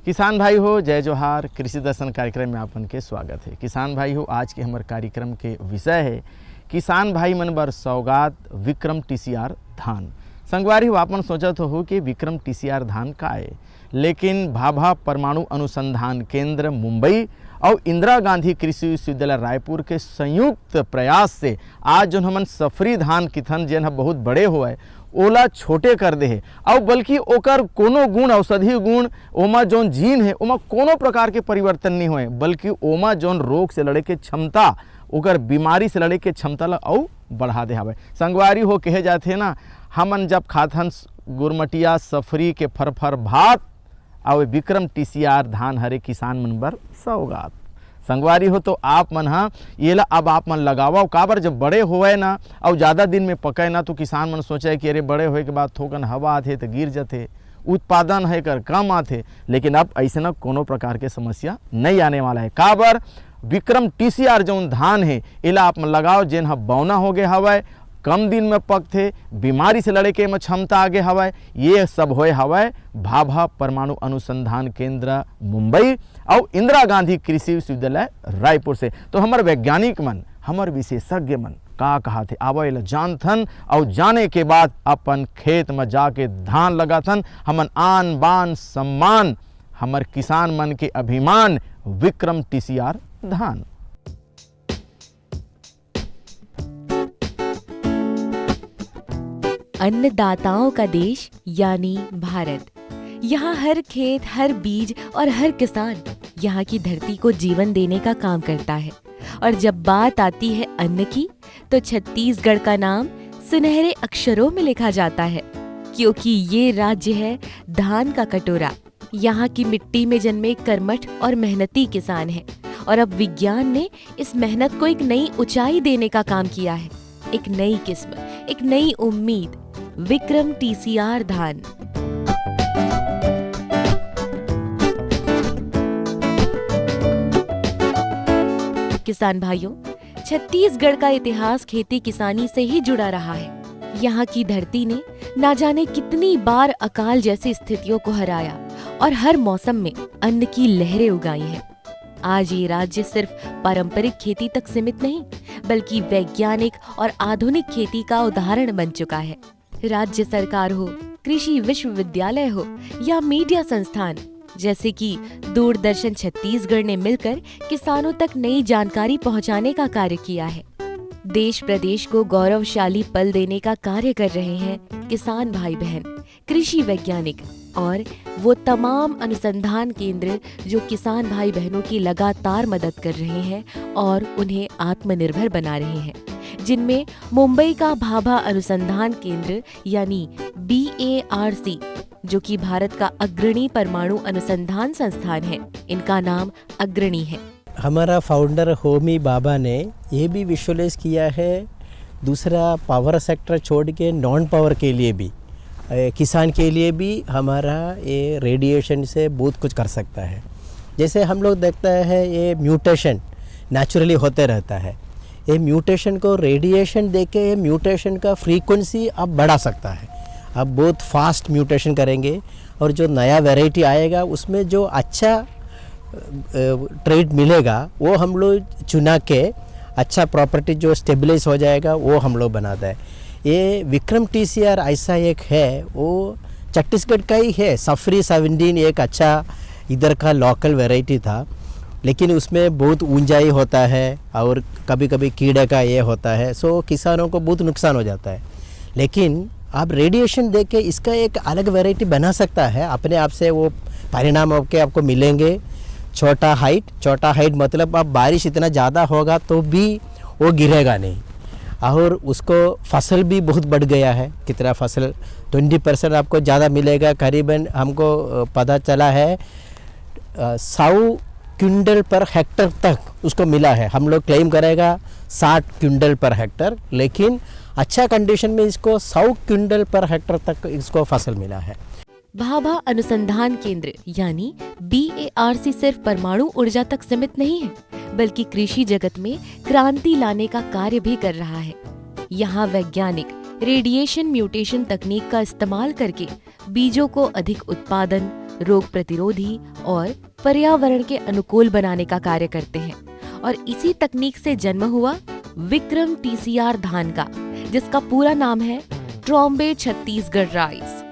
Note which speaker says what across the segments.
Speaker 1: किसान भाई हो, जय जोहार। कृषि दर्शन कार्यक्रम में आपन के स्वागत है। किसान भाई हो, आज के हमारे कार्यक्रम के विषय है किसान भाई मन बर सौगात विक्रम टीसीआर धान। संगवारी हो, आपन सोचत हो कि विक्रम टीसीआर धान का है, लेकिन भाभा परमाणु अनुसंधान केंद्र मुंबई और इंदिरा गांधी कृषि विश्वविद्यालय रायपुर के संयुक्त प्रयास से आज जो हमन सफरी धान किथन जेन बहुत बड़े हुआ है ओला छोटे कर दे है और बल्कि ओकर कोनो गुण औषधि गुण ओमा जौन जीन है ओमा कोनो प्रकार के परिवर्तन नहीं होए, बल्कि ओमा जौन रोग से लड़े के क्षमता ओकर बीमारी से लड़े के क्षमता ला और बढ़ा दे हवे। संगवारी हो कहे जाते ना, हमन जब खाथन गुरमटिया सफरी के फरफर भात और विक्रम टीसीआर धान हरे किसान मन बर सौगात। संगवारी हो तो आप मन हाँ ये ला अब आप मन लगावा काबर जब बड़े होए ना और ज़्यादा दिन में पके ना तो किसान मन सोचे कि अरे बड़े होए के बाद थोकन हवा आथे तो गिर जाते, उत्पादन है कर कम आथे, लेकिन अब ऐसे ना कोनो प्रकार के समस्या नहीं आने वाला है। काबर विक्रम टीसीआर जौन धान है एला आप मन लगाओ जेन ह बौना हो गए हवाए, कम दिन में पकथे, बीमारी से लड़े के में क्षमता आगे हवाए, ये सब होए हवाए भाभा परमाणु अनुसंधान केंद्र मुंबई और इंदिरा गांधी कृषि विश्वविद्यालय रायपुर से। तो हमारे वैज्ञानिक मन, हमारे विशेषज्ञ मन का कहा थे आवे ला जानथन और जाने के बाद अपन खेत में जाके धान लगाथन। हमन आन बान सम्मान हमारे किसान मन के अभिमान विक्रम टीसीआर धान।
Speaker 2: अन्नदाताओं का देश यानी भारत। यहाँ हर खेत, हर बीज और हर किसान यहाँ की धरती को जीवन देने का काम करता है। और जब बात आती है अन्न की, तो छत्तीसगढ़ का नाम सुनहरे अक्षरों में लिखा जाता है, क्योंकि ये राज्य है धान का कटोरा। यहाँ की मिट्टी में जन्मे कर्मठ और मेहनती किसान हैं, और अब विज्ञान ने इस मेहनत को एक नई ऊंचाई देने का काम किया है। एक नई किस्म, एक नई उम्मीद, विक्रम टीसीआर धान। किसान भाइयों, छत्तीसगढ़ का इतिहास खेती किसानी से ही जुड़ा रहा है। यहाँ की धरती ने ना जाने कितनी बार अकाल जैसी स्थितियों को हराया और हर मौसम में अन्न की लहरें उगाई हैं। आज ये राज्य सिर्फ पारंपरिक खेती तक सीमित नहीं, बल्कि वैज्ञानिक और आधुनिक खेती का उदाहरण बन चुका है। राज्य सरकार हो, कृषि विश्वविद्यालय हो या मीडिया संस्थान जैसे कि दूरदर्शन छत्तीसगढ़ ने मिलकर किसानों तक नई जानकारी पहुंचाने का कार्य किया है। देश प्रदेश को गौरवशाली पल देने का कार्य कर रहे हैं किसान भाई बहन, कृषि वैज्ञानिक और वो तमाम अनुसंधान केंद्र जो किसान भाई बहनों की लगातार मदद कर रहे हैं और उन्हें आत्मनिर्भर बना रहे हैं, जिनमें मुंबई का भाभा अनुसंधान केंद्र यानी BARC, जो कि भारत का अग्रणी परमाणु अनुसंधान संस्थान है। इनका नाम अग्रणी है।
Speaker 3: हमारा फाउंडर होमी बाबा ने ये भी विजुअलाइज किया है, दूसरा पावर सेक्टर छोड़ के नॉन पावर के लिए भी, किसान के लिए भी हमारा ये रेडिएशन से बहुत कुछ कर सकता है। जैसे हम लोग देखते हैं ये म्यूटेशन नेचुरली होते रहता है, ये म्यूटेशन को रेडिएशन देके ये म्यूटेशन का फ्रीक्वेंसी अब बढ़ा सकता है। अब बहुत फास्ट म्यूटेशन करेंगे और जो नया वैरायटी आएगा उसमें जो अच्छा ट्रेड मिलेगा वो हम लोग चुना के अच्छा प्रॉपर्टी जो स्टेबलाइज हो जाएगा वो हम लोग बनाता है। ये विक्रम टीसीआर ऐसा एक है, वो छत्तीसगढ़ का ही है। सफरी 17 एक अच्छा इधर का लोकल वैरायटी था, लेकिन उसमें बहुत ऊंचाई होता है और कभी कभी कीड़े का ये होता है, सो किसानों को बहुत नुकसान हो जाता है। लेकिन आप रेडिएशन दे के इसका एक अलग वैरायटी बना सकता है, अपने आप से वो परिणाम आपको मिलेंगे। छोटा हाइट मतलब अब बारिश इतना ज़्यादा होगा तो भी वो गिरेगा नहीं, और उसको फसल भी बहुत बढ़ गया है। कितना फसल 20% आपको ज़्यादा मिलेगा। करीबन हमको पता चला है 100 क्विंटल पर हेक्टर तक उसको मिला है। हम लोग क्लेम करेगा 60 क्विंटल पर हेक्टर, लेकिन अच्छा कंडीशन में इसको 100 क्विंटल पर हेक्टर तक इसको फसल मिला है।
Speaker 2: भाभा अनुसंधान केंद्र यानी BARC सिर्फ परमाणु ऊर्जा तक सीमित नहीं है, बल्कि कृषि जगत में क्रांति लाने का कार्य भी कर रहा है। यहाँ वैज्ञानिक रेडिएशन म्यूटेशन तकनीक का इस्तेमाल करके बीजों को अधिक उत्पादन, रोग प्रतिरोधी और पर्यावरण के अनुकूल बनाने का कार्य करते हैं। और इसी तकनीक से जन्म हुआ विक्रम टीसीआर धान का, जिसका पूरा नाम है ट्रॉम्बे छत्तीसगढ़ राइस।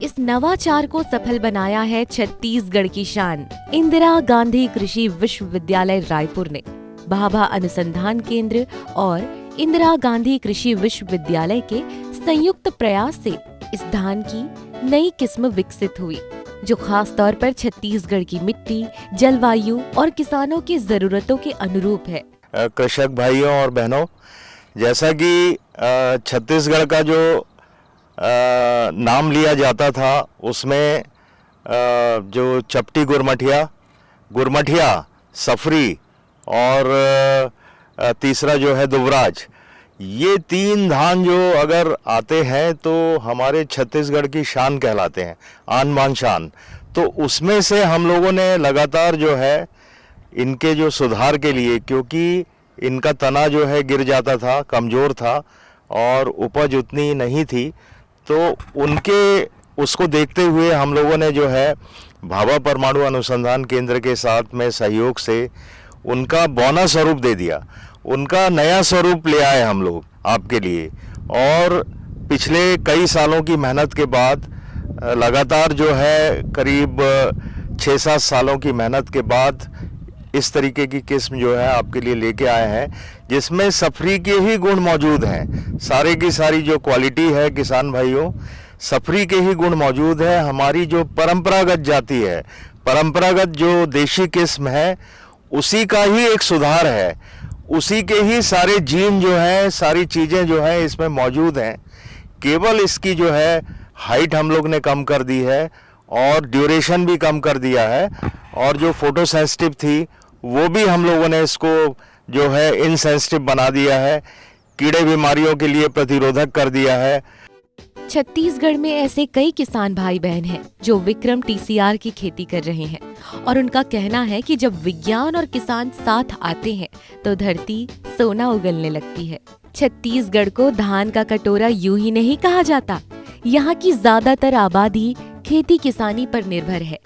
Speaker 2: इस नवाचार को सफल बनाया है छत्तीसगढ़ की शान इंदिरा गांधी कृषि विश्वविद्यालय रायपुर ने। भाभा अनुसंधान केंद्र और इंदिरा गांधी कृषि विश्वविद्यालय के संयुक्त प्रयास से इस धान की नई किस्म विकसित हुई, जो खास तौर पर छत्तीसगढ़ की मिट्टी, जलवायु और किसानों की जरूरतों के अनुरूप है।
Speaker 4: कृषक भाइयों और बहनों, जैसा कि छत्तीसगढ़ का जो नाम लिया जाता था, उसमें जो चपटी गुरमठिया, सफरी और तीसरा जो है दुबराज, ये 3 धान जो अगर आते हैं तो हमारे छत्तीसगढ़ की शान कहलाते हैं, आन बान शान। तो उसमें से हम लोगों ने लगातार जो है इनके जो सुधार के लिए, क्योंकि इनका तना जो है गिर जाता था, कमज़ोर था और उपज उतनी नहीं थी, तो उसको देखते हुए हम लोगों ने जो है भाभा परमाणु अनुसंधान केंद्र के साथ में सहयोग से उनका बौना स्वरूप दे दिया, उनका नया स्वरूप ले आए हम लोग आपके लिए। और पिछले कई सालों की मेहनत के बाद, लगातार जो है करीब 6-7 सालों की मेहनत के बाद इस तरीके की किस्म जो है आपके लिए लेके आए हैं, जिसमें सफरी के ही गुण मौजूद हैं। सारे की सारी जो क्वालिटी है किसान भाइयों, सफरी के ही गुण मौजूद है। हमारी जो परंपरागत जाति है, परंपरागत जो देशी किस्म है, उसी का ही एक सुधार है, उसी के ही सारे जीन जो हैं, सारी चीज़ें जो हैं इसमें मौजूद हैं। केवल इसकी जो है हाइट हम लोग ने कम कर दी है और ड्यूरेशन भी कम कर दिया है, और जो फोटो सेंसिटिव थी वो भी हम लोगों ने इसको जो है इनसेंसिटिव बना दिया है, कीड़े बीमारियों के लिए प्रतिरोधक कर दिया है।
Speaker 2: छत्तीसगढ़ में ऐसे कई किसान भाई बहन हैं जो विक्रम टीसीआर की खेती कर रहे हैं, और उनका कहना है कि जब विज्ञान और किसान साथ आते हैं तो धरती सोना उगलने लगती है। छत्तीसगढ़ को धान का कटोरा यूं ही नहीं कहा जाता। यहाँ की ज्यादातर आबादी खेती किसानी पर निर्भर है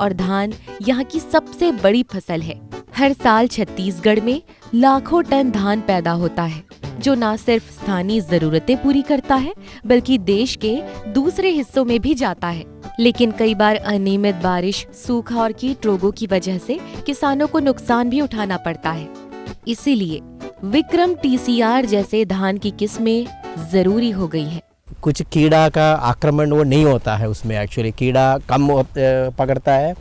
Speaker 2: और धान यहाँ की सबसे बड़ी फसल है। हर साल छत्तीसगढ़ में लाखों टन धान पैदा होता है, जो न सिर्फ स्थानीय जरूरतें पूरी करता है बल्कि देश के दूसरे हिस्सों में भी जाता है। लेकिन कई बार अनियमित बारिश, सूखा और कीट रोगों की वजह से किसानों को नुकसान भी उठाना पड़ता है। इसीलिए विक्रम टीसीआर जैसे धान की किस्में जरूरी हो गई हैं।
Speaker 3: कुछ कीड़ा का आक्रमण वो नहीं होता है उसमें, एक्चुअली कीड़ा कम पकड़ता है,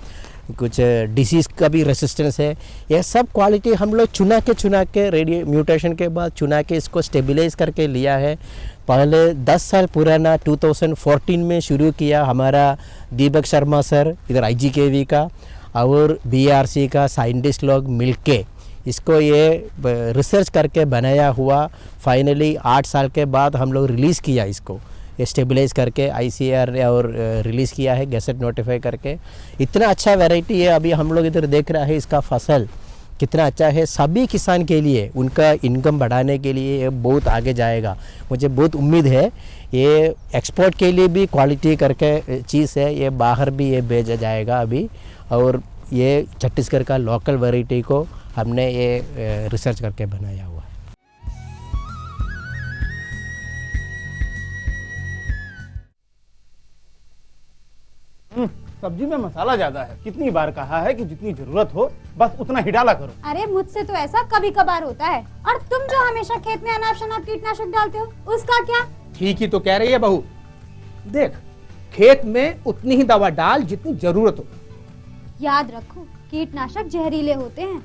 Speaker 3: कुछ डिसीज़ का भी रेसिस्टेंस है। यह सब क्वालिटी हम लोग चुना के रेडियो म्यूटेशन के बाद चुना के इसको स्टेबलाइज करके लिया है। पहले 10 साल पुराना 2014 में शुरू किया हमारा दीपक शर्मा सर इधर IGKV का और BRC का साइंटिस्ट लोग मिलके इसको ये रिसर्च करके बनाया हुआ। फाइनली 8 साल के बाद हम लोग रिलीज़ किया इसको, ये स्टेबलाइज करके ICAR और रिलीज़ किया है, गैसेट नोटिफाई करके। इतना अच्छा वैरायटी है, अभी हम लोग इधर देख रहा है इसका फसल कितना अच्छा है। सभी किसान के लिए उनका इनकम बढ़ाने के लिए ये बहुत आगे जाएगा। मुझे बहुत उम्मीद है ये एक्सपोर्ट के लिए भी क्वालिटी करके चीज़ है, ये बाहर भी ये भेजा जाएगा अभी। और ये छत्तीसगढ़ का लोकल वैरायटी को हमने ये रिसर्च करके बनाया हुआ है।
Speaker 1: सब्जी में मसाला ज्यादा है। कितनी बार कहा है कि जितनी जरूरत हो बस उतना ही डाला करो।
Speaker 5: अरे मुझसे तो ऐसा कभी कभार होता है। और तुम जो हमेशा खेत में अनाप शनाप कीटनाशक डालते हो, उसका क्या?
Speaker 6: ठीक ही तो कह रही है बहू। देख, खेत में उतनी ही दवा डाल जितनी जरूरत हो।
Speaker 5: याद रखो, कीटनाशक जहरीले होते हैं।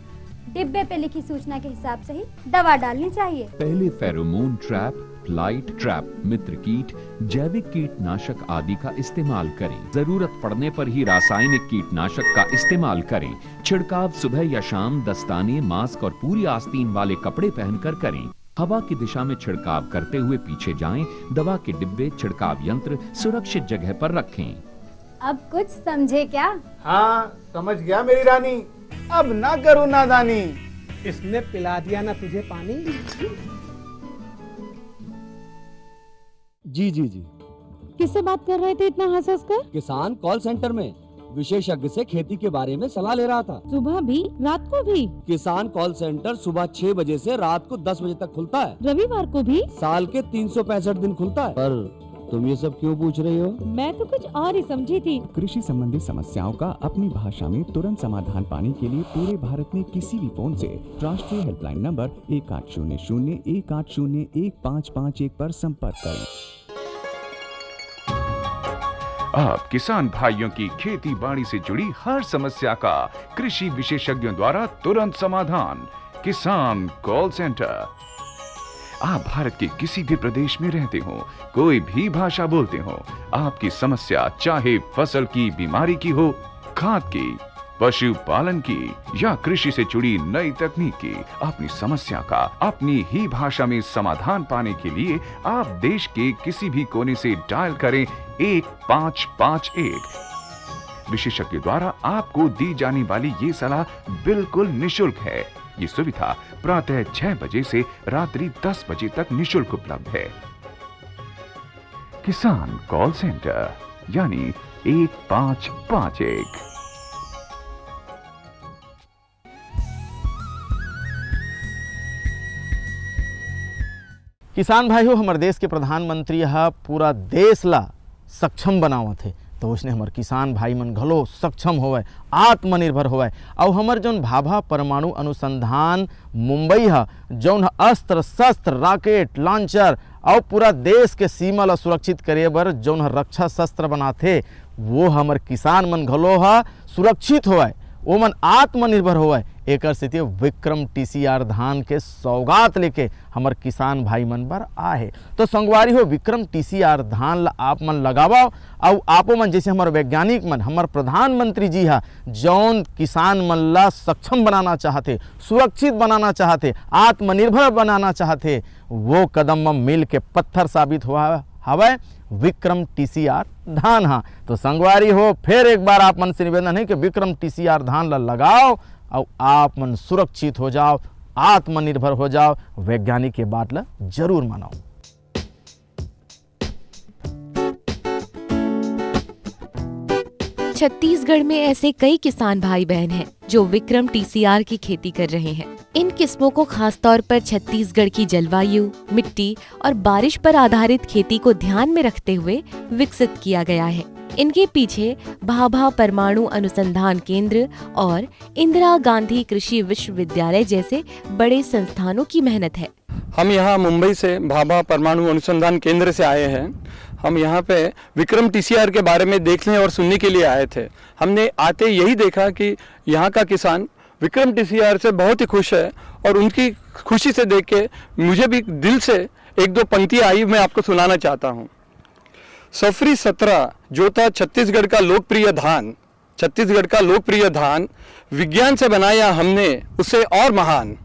Speaker 5: डिब्बे पे लिखी सूचना के हिसाब से ही दवा डालनी चाहिए।
Speaker 7: पहले फेरोमोन ट्रैप, फ्लाइट ट्रैप, मित्र कीट, जैविक कीटनाशक आदि का इस्तेमाल करें। जरूरत पड़ने पर ही रासायनिक कीटनाशक का इस्तेमाल करें। छिड़काव सुबह या शाम दस्ताने, मास्क और पूरी आस्तीन वाले कपड़े पहनकर करें। हवा की दिशा में छिड़काव करते हुए पीछे जाएं। दवा के डिब्बे, छिड़काव यंत्र सुरक्षित जगह पर रखें।
Speaker 5: अब कुछ समझे क्या?
Speaker 1: हाँ, समझ गया मेरी रानी। अब ना करो नादानी।
Speaker 6: इसने पिला दिया ना तुझे पानी।
Speaker 8: जी
Speaker 9: किससे बात कर रहे थे इतना हंस हंस कर?
Speaker 8: किसान कॉल सेंटर में। विशेषज्ञ से खेती के बारे में सलाह ले रहा था।
Speaker 9: सुबह भी रात को भी?
Speaker 8: किसान कॉल सेंटर सुबह 6 बजे से रात को 10 बजे तक खुलता है।
Speaker 9: रविवार को भी?
Speaker 8: साल के 365 दिन खुलता है। पर तुम ये सब क्यों पूछ रही हो?
Speaker 9: मैं तो कुछ और ही समझी थी।
Speaker 10: कृषि संबंधी समस्याओं का अपनी भाषा में तुरंत समाधान पाने के लिए पूरे भारत में किसी भी फोन से राष्ट्रीय हेल्पलाइन नंबर 1800-180-1551 पर संपर्क करें।
Speaker 11: आप किसान भाइयों की खेती बाड़ी से जुड़ी हर समस्या का कृषि विशेषज्ञों द्वारा तुरंत समाधान। किसान कॉल सेंटर। आप भारत के किसी भी प्रदेश में रहते हो, कोई भी भाषा बोलते हो, आपकी समस्या चाहे फसल की बीमारी की हो, खाद की, पशुपालन की या कृषि से जुड़ी नई तकनीक की, अपनी समस्या का अपनी ही भाषा में समाधान पाने के लिए आप देश के किसी भी कोने से डायल करें 1551। विशेषज्ञ द्वारा आपको दी जाने वाली ये सलाह बिल्कुल निशुल्क है। ये सुविधा प्रातः 6 बजे से रात्रि 10 बजे तक निशुल्क उपलब्ध है। किसान कॉल सेंटर यानी 1551।
Speaker 1: किसान भाइयों, हमारे देश के प्रधानमंत्री यह पूरा देश ला सक्षम बनावत है, तो उसने हमारे किसान भाई मन घलो सक्षम होवे, आत्मनिर्भर होवे। और हमार जौन भाभा परमाणु अनुसंधान मुंबई है, जौन अस्त्र शस्त्र रॉकेट लॉन्चर और पूरा देश के सीमा ला सुरक्षित करे बर जौन रक्षा शस्त्र बनाते, वो हमार किसान मन घलो है सुरक्षित होवे, वो मन आत्मनिर्भर होवे। एक स्थिति विक्रम टीसीआर धान के सौगात लेके हमार किसान भाई मन बर आहे। तो संगवारी हो, विक्रम टीसीआर धान ला आप मन लगाओ और आपो मन जैसे हमारे वैज्ञानिक मन, हमार प्रधानमंत्री जी हा जौन किसान मन ला सक्षम बनाना चाहते, सुरक्षित बनाना चाहते, आत्मनिर्भर बनाना चाहते, वो कदम में मिल के पत्थर साबित हुआ हवा विक्रम टीसीआर धान। हाँ, तो संगवारी हो, फिर एक बार आप मन से निवेदन है कि विक्रम टीसीआर धान ला लगाओ और आप मन सुरक्षित हो जाओ, आत्मनिर्भर हो जाओ, वैज्ञानिक के बात ला जरूर मानो।
Speaker 2: छत्तीसगढ़ में ऐसे कई किसान भाई बहन हैं जो विक्रम टीसीआर की खेती कर रहे हैं। इन किस्मों को खासतौर पर छत्तीसगढ़ की जलवायु, मिट्टी और बारिश पर आधारित खेती को ध्यान में रखते हुए विकसित किया गया है। इनके पीछे भाभा परमाणु अनुसंधान केंद्र और इंदिरा गांधी कृषि विश्वविद्यालय जैसे बड़े संस्थानों की मेहनत है।
Speaker 12: हम यहाँ मुंबई से भाभा परमाणु अनुसंधान केंद्र से आए हैं। हम यहाँ पे विक्रम टीसीआर के बारे में देखने और सुनने के लिए आए थे। हमने आते यही देखा कि यहाँ का किसान विक्रम टीसीआर से बहुत ही खुश है और उनकी खुशी से देख के मुझे भी दिल से एक दो पंक्ति आई, मैं आपको सुनाना चाहता हूँ। सफरी 17 जो था छत्तीसगढ़ का लोकप्रिय धान, छत्तीसगढ़ का लोकप्रिय धान विज्ञान से बनाया हमने उसे और महान।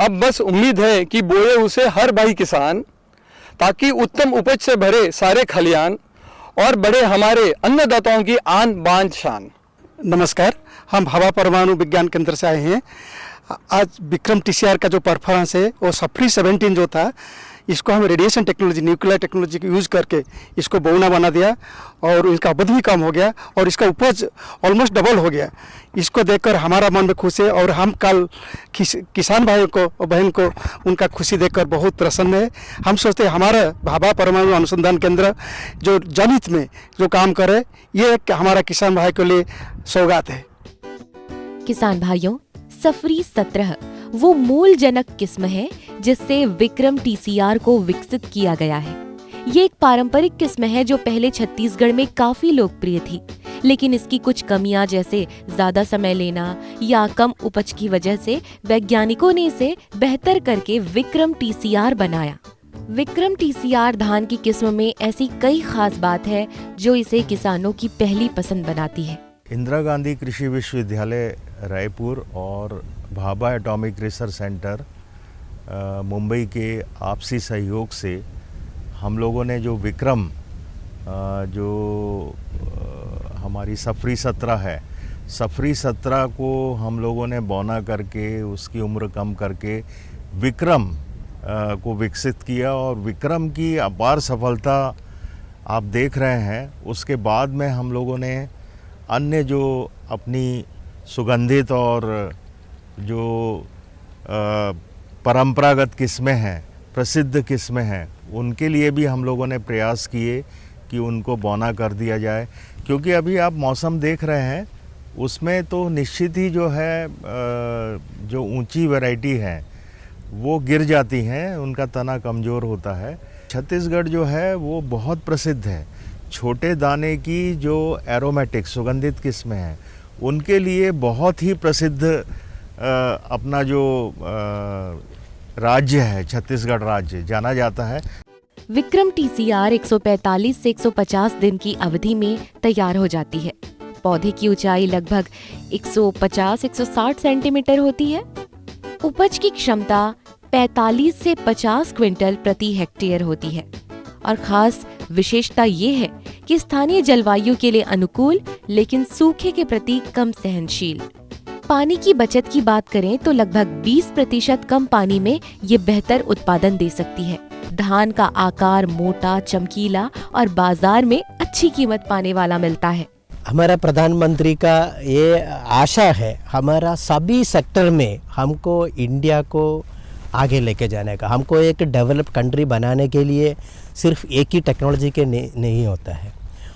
Speaker 12: अब बस उम्मीद है कि बोए उसे हर भाई किसान, ताकि उत्तम उपज से भरे सारे खलियान और बढ़े हमारे अन्नदाताओं की आन बान शान।
Speaker 13: नमस्कार, हम भाभा परमाणु विज्ञान केंद्र से आए हैं। आज विक्रम टीसीआर का जो परफॉर्मेंस है वो सफरी 17 जो था, इसको हम रेडिएशन टेक्नोलॉजी, न्यूक्लियर टेक्नोलॉजी को यूज़ करके इसको बोना बना दिया और इसका अवधि भी कम हो गया और इसका उपज ऑलमोस्ट डबल हो गया। इसको देखकर हमारा मन में खुश है और हम कल किसान भाइयों को और बहन को उनका खुशी देखकर बहुत प्रसन्न है। हम सोचते हैं हमारा भाभा परमाणु अनुसंधान केंद्र जो जनहित में जो काम करे, ये हमारा किसान भाई के लिए सौगात है।
Speaker 2: किसान भाइयों, सफरी 17 वो मूल जनक किस्म है जिससे विक्रम टीसीआर को विकसित किया गया है। ये एक पारंपरिक किस्म है जो पहले छत्तीसगढ़ में काफी लोकप्रिय थी, लेकिन इसकी कुछ कमियां जैसे ज्यादा समय लेना या कम उपज की वजह से वैज्ञानिकों ने इसे बेहतर करके विक्रम टीसीआर बनाया। विक्रम टीसीआर धान की किस्म में ऐसी कई खास बात है जो इसे किसानों की पहली पसंद बनाती है।
Speaker 4: इंदिरा गांधी कृषि विश्वविद्यालय रायपुर और Bhabha atomic research centre Mumbai के आपसी सहयोग से हम लोगों ने जो विक्रम जो हमारी सफरी 17 है, सफरी 17 को हम लोगों ने बौना करके उसकी उम्र कम करके विक्रम को विकसित किया और विक्रम की अपार सफलता आप देख रहे हैं। उसके बाद में हम लोगों ने अन्य जो अपनी सुगंधित और जो परंपरागत किस्में हैं, प्रसिद्ध किस्में हैं, उनके लिए भी हम लोगों ने प्रयास किए कि उनको बौना कर दिया जाए। क्योंकि अभी आप मौसम देख रहे हैं, उसमें तो निश्चित ही जो है जो ऊंची वैरायटी है वो गिर जाती हैं, उनका तना कमज़ोर होता है। छत्तीसगढ़ जो है वो बहुत प्रसिद्ध है। छोटे दाने की जो एरोमेटिक सुगंधित किस्में हैं उनके लिए बहुत ही प्रसिद्ध अपना जो राज्य है, छत्तीसगढ़ राज्य जाना जाता है।
Speaker 2: विक्रम टीसीआर 145 से 150 दिन की अवधि में तैयार हो जाती है। पौधे की ऊंचाई लगभग 150-160 सेंटीमीटर होती है। उपज की क्षमता 45 से 50 क्विंटल प्रति हेक्टेयर होती है और खास विशेषता ये है कि स्थानीय जलवायु के लिए अनुकूल लेकिन सूखे के प्रति कम सहनशील। पानी की बचत की बात करें तो लगभग 20% कम पानी में ये बेहतर उत्पादन दे सकती है। धान का आकार मोटा, चमकीला और बाजार में अच्छी कीमत पाने वाला मिलता है।
Speaker 3: हमारा प्रधानमंत्री का ये आशा है, हमारा सभी सेक्टर में हमको इंडिया को आगे लेके जाने का। हमको एक डेवलप्ड कंट्री बनाने के लिए सिर्फ एक ही टेक्नोलॉजी के नहीं होता है।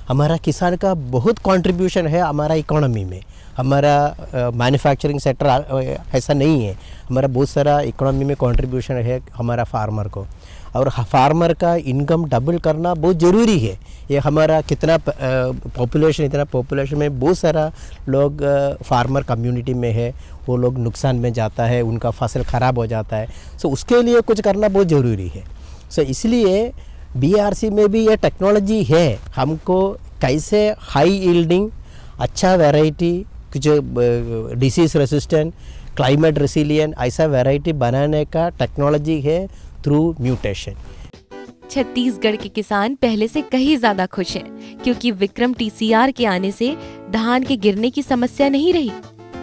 Speaker 3: हमारा किसान का बहुत कंट्रीब्यूशन है हमारा इकोनॉमी में। हमारा मैन्युफैक्चरिंग सेक्टर ऐसा नहीं है, हमारा बहुत सारा इकोनॉमी में कंट्रीब्यूशन है हमारा फार्मर को। और फार्मर का इनकम डबल करना बहुत ज़रूरी है। ये हमारा कितना पॉपुलेशन, इतना पॉपुलेशन में बहुत सारा लोग फार्मर कम्युनिटी में है, वो लोग नुकसान में जाता है, उनका फसल ख़राब हो जाता है। सो उसके लिए कुछ करना बहुत ज़रूरी है। सो इसलिए बीआरसी में भी ये टेक्नोलॉजी है, हमको कैसे हाई यील्डिंग, अच्छा वैरायटी, कुछ डिसीज़ रेसिस्टेंट, क्लाइमेट रेसिलिएंट ऐसा वैरायटी बनाने का टेक्नोलॉजी है थ्रू म्यूटेशन।
Speaker 2: छत्तीसगढ़ के किसान पहले से कहीं ज्यादा खुश हैं, क्योंकि विक्रम टीसीआर के आने से धान के गिरने की समस्या नहीं रही।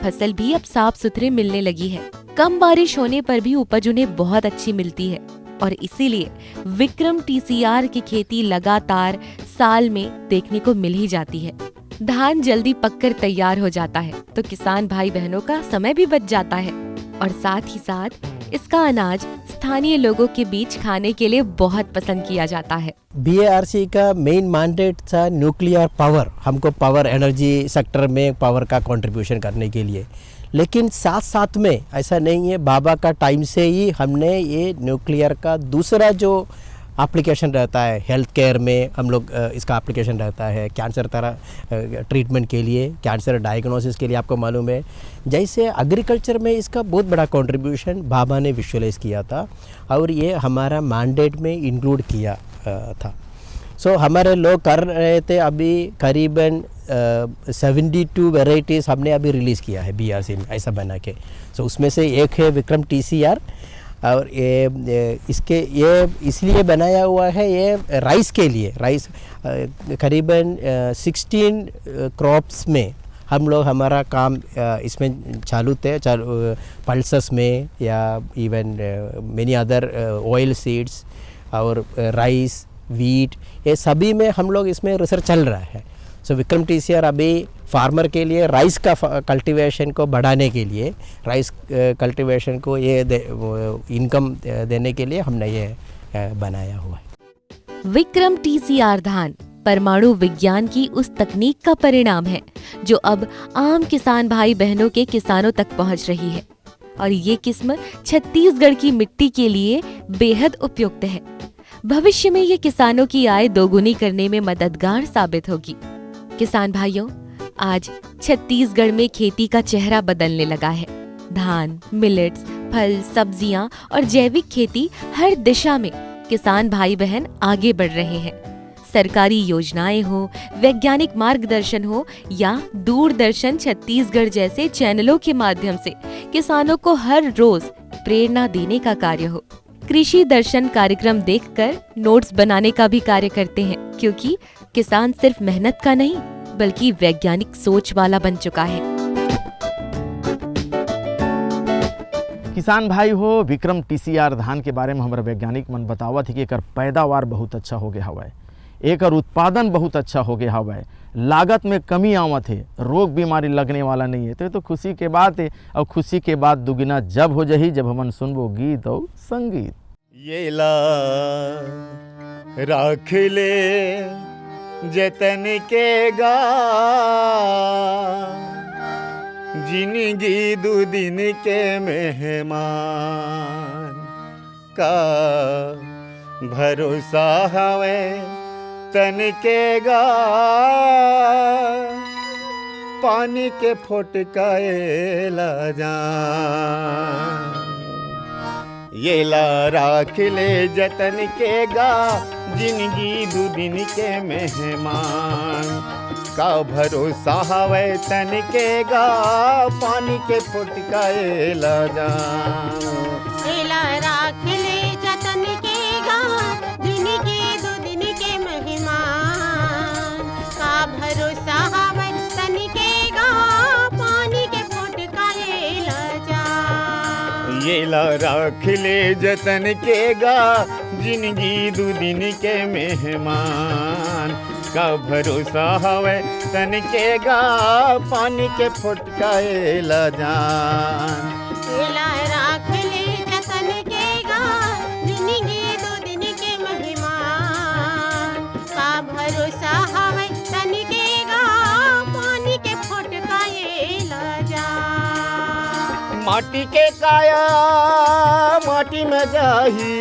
Speaker 2: फसल भी अब साफ सुथरे मिलने लगी है। कम बारिश होने पर भी उपज उन्हें बहुत अच्छी मिलती है और इसीलिए विक्रम टीसीआर की खेती लगातार साल में देखने को मिल ही जाती है। धान जल्दी पककर तैयार हो जाता है तो किसान भाई बहनों का समय भी बच जाता है और साथ ही साथ इसका अनाज स्थानीय लोगों के बीच खाने के लिए बहुत पसंद किया जाता है।
Speaker 3: बीआरसी का मेन मैंडेट था न्यूक्लियर पावर, हमको पावर एनर्जी सेक्टर में पावर का कंट्रीब्यूशन करने के लिए। लेकिन साथ साथ में ऐसा नहीं है, बाबा का टाइम से ही हमने ये न्यूक्लियर का दूसरा जो एप्लीकेशन रहता है हेल्थ केयर में, हम लोग इसका एप्लीकेशन रहता है कैंसर तरह ट्रीटमेंट के लिए, कैंसर डायग्नोसिस के लिए। आपको मालूम है जैसे एग्रीकल्चर में इसका बहुत बड़ा कंट्रीब्यूशन बाबा ने विजुअलाइज किया था और ये हमारा मैंडेट में इंक्लूड किया था। सो हमारे लोग कर रहे थे। अभी करीबन 72 वेराइटीज़ हमने अभी रिलीज़ किया है बीआरसी में ऐसा बना के। सो उसमें से एक है विक्रम टीसीआर और ये इसके ये इसलिए बनाया हुआ है, ये राइस के लिए। राइस करीबन 16 क्रॉप्स में हम लोग हमारा काम इसमें चालू थे, पल्सेस में या even many other oil seeds और राइस, वीट, ये सभी में हम लोग इसमें रिसर्च चल रहा है। सो विक्रम टीसीआर अभी फार्मर के लिए राइस का कल्टीवेशन को बढ़ाने के लिए, राइस कल्टीवेशन को ये इनकम देने के लिए हमने ये बनाया हुआ है।
Speaker 2: विक्रम टीसीआर धान परमाणु विज्ञान की उस तकनीक का परिणाम है जो अब आम किसान भाई बहनों के किसानों तक पहुंच रही है और ये किस्म छत्तीसगढ़ की मिट्टी के लिए बेहद उपयुक्त है। भविष्य में ये किसानों की आय दोगुनी करने में मददगार साबित होगी। किसान भाइयों, आज छत्तीसगढ़ में खेती का चेहरा बदलने लगा है। धान, मिलेट्स, फल, सब्जियां और जैविक खेती हर दिशा में किसान भाई बहन आगे बढ़ रहे हैं। सरकारी योजनाएं हो, वैज्ञानिक मार्गदर्शन हो या दूरदर्शन छत्तीसगढ़ जैसे चैनलों के माध्यम से किसानों को हर रोज प्रेरणा देने का कार्य हो। कृषि दर्शन कार्यक्रम देखकर नोट्स बनाने का भी कार्य करते हैं, क्योंकि किसान सिर्फ मेहनत का नहीं बल्कि वैज्ञानिक सोच वाला बन चुका है।
Speaker 1: किसान भाई हो, विक्रम टीसीआर धान के बारे में हमारे वैज्ञानिक मन बतावत है कि एकर पैदावार बहुत अच्छा हो गया हवा है। एकर उत्पादन बहुत अच्छा हो गया हवा है, लागत में कमी आवत है, रोग बीमारी लगने वाला नहीं है। तो ये तो खुशी के बात है। और खुशी के बाद दुगुना जब हो जही जब हमन सुनबो गीत और संगीत।
Speaker 4: ये ला राख ले जतन के गा, जिंदगी दो दिन के मेहमान का भरोसा हवे तन के गा, पानी के फुटकाए ला जान। ये ला राख ले जतन के गा, जिंदगी दो दिन के मेहमान का भरोसा हवे तन के गा, पानी के फुटकाए ला जान।
Speaker 14: ये ला राख ले जतन के गा, जिंदगी दो दिन के मेहमान का भरोसा हवे तन के गा, पानी के फुटकाए ला जान।
Speaker 4: ये ला राख ले जतन के गा, जिंदगी दो दिन के मेहमान का भरोसा हवे तन के गा, पानी के फुटकाए ला जान।
Speaker 14: ये ला राख ले जतन के गा, जिंदगी दो दिन के मेहमान का भरोसा हवे तन के गा, पानी के फुटकाए ला जान।
Speaker 4: माटी के काया माटी में जाही,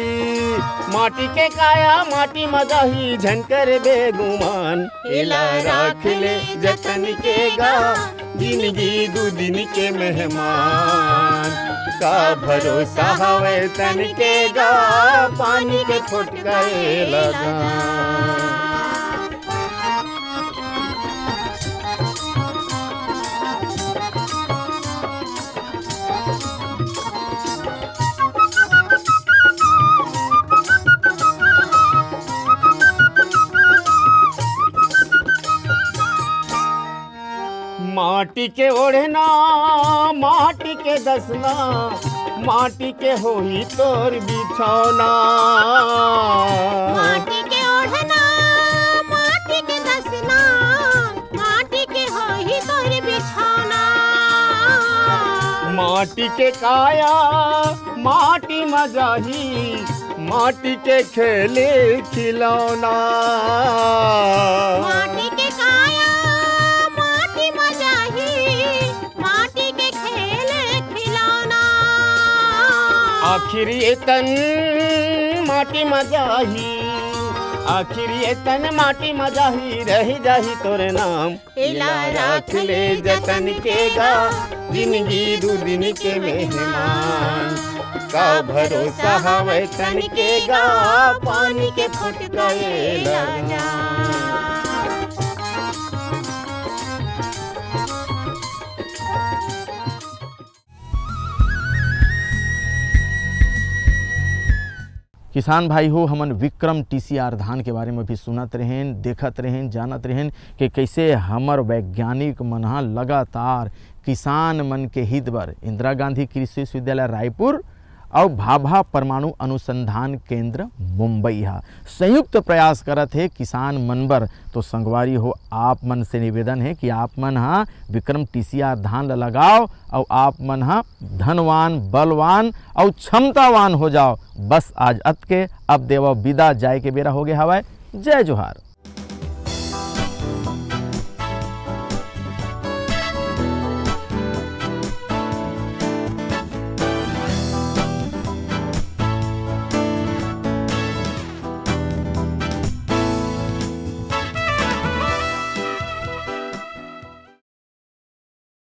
Speaker 4: माटी के काया माटी में जाही, झनकर बेगुमान। एला राख ले जतन के गा, जिंदगी दो दिन के मेहमान का भरोसा हवे तन के गा, पानी के फुटकाए ला जान। माटी के ओढ़ना माटी के दसना, माटी के होई तोर बिछौना।
Speaker 14: माटी के ओढ़ना माटी के दसना, माटी के होई तोर बिछौना।
Speaker 4: माटी के काया माटी में जाही, माटी के खेले खिलौना।
Speaker 14: माटी के काया माटी में जाही, माटी के खेले खिलौना।
Speaker 4: आखिर ये तन माटी में जाही, आखिर ये तन माटी में जाही, रह जाही तोरे नाम।
Speaker 14: एला राख ले जतन के गा,
Speaker 4: जिंदगी दो दिन के मेहमान का भरोसा हवे तन के गा, पानी के फुटकाए ला जान।
Speaker 1: किसान भाई हो, हमन विक्रम टीसीआर धान के बारे में भी सुनत रहें, देखत रहें, जानत रहें कि कैसे हमर वैज्ञानिक मन ह लगातार किसान मन के हित बर इंदिरा गांधी कृषि विश्वविद्यालय रायपुर और भाभा परमाणु अनुसंधान केंद्र मुंबई हा संयुक्त प्रयास करत है किसान मन बर। तो संगवारी हो, आप मन से निवेदन है कि आप मन हा विक्रम टीसीआर धान लगाओ और आप मन हा धनवान, बलवान और क्षमतावान हो जाओ। बस आज अत के अब देव विदा जाए के बेरा हो गया हवाए। जय जोहार।